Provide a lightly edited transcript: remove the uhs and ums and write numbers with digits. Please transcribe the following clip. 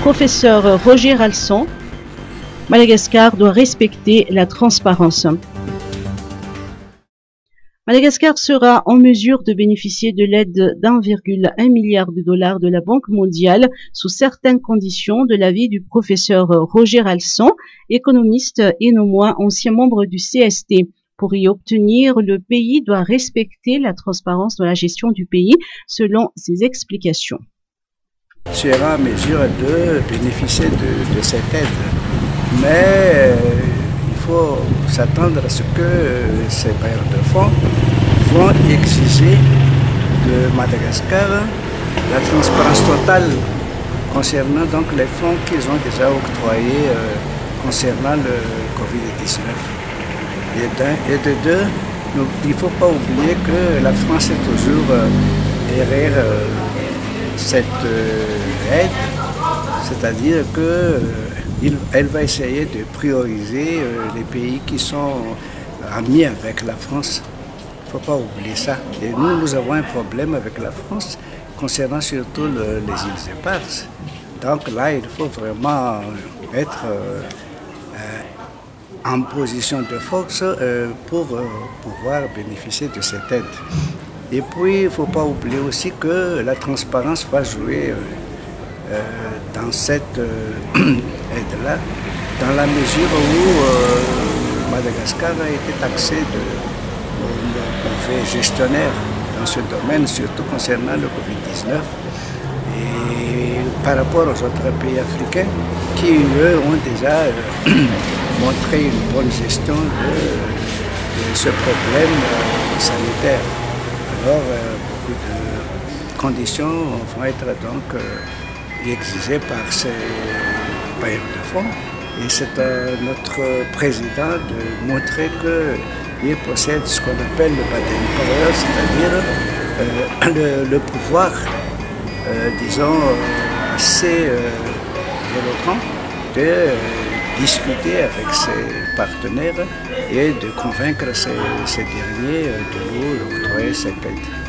Professeur Roger Ralson, Madagascar doit respecter la transparence. Madagascar sera en mesure de bénéficier de l'aide d'1,1 milliard de dollars de la Banque mondiale sous certaines conditions, de l'avis du professeur Roger Ralson, économiste et non moins ancien membre du CST. Pour y obtenir, le pays doit respecter la transparence dans la gestion du pays, selon ses explications. Sera en mesure de bénéficier de cette aide. Mais il faut s'attendre à ce que ces bailleurs de fonds vont exiger de Madagascar la transparence totale concernant donc les fonds qu'ils ont déjà octroyés concernant le Covid-19. Et de deux, il ne faut pas oublier que la France est toujours derrière cette aide, c'est-à-dire qu'elle va essayer de prioriser les pays qui sont amis avec la France. Il ne faut pas oublier ça. Et nous avons un problème avec la France concernant surtout les îles éparses. Donc là, il faut vraiment être en position de force pour pouvoir bénéficier de cette aide. Et puis, il ne faut pas oublier aussi que la transparence va jouer dans cette aide-là, dans la mesure où Madagascar a été taxé de mauvais gestionnaire dans ce domaine, surtout concernant le Covid-19. Et par rapport aux autres pays africains qui, eux, ont déjà montré une bonne gestion de ce problème sanitaire. Alors, beaucoup de conditions vont être donc exigées par ces bailleurs de fonds. Et c'est à notre président de montrer qu'il possède ce qu'on appelle le bargaining power, c'est-à-dire le pouvoir, disons, assez éloquent de discuter avec ses partenaires et de convaincre ces derniers de nous octroyer cette aide.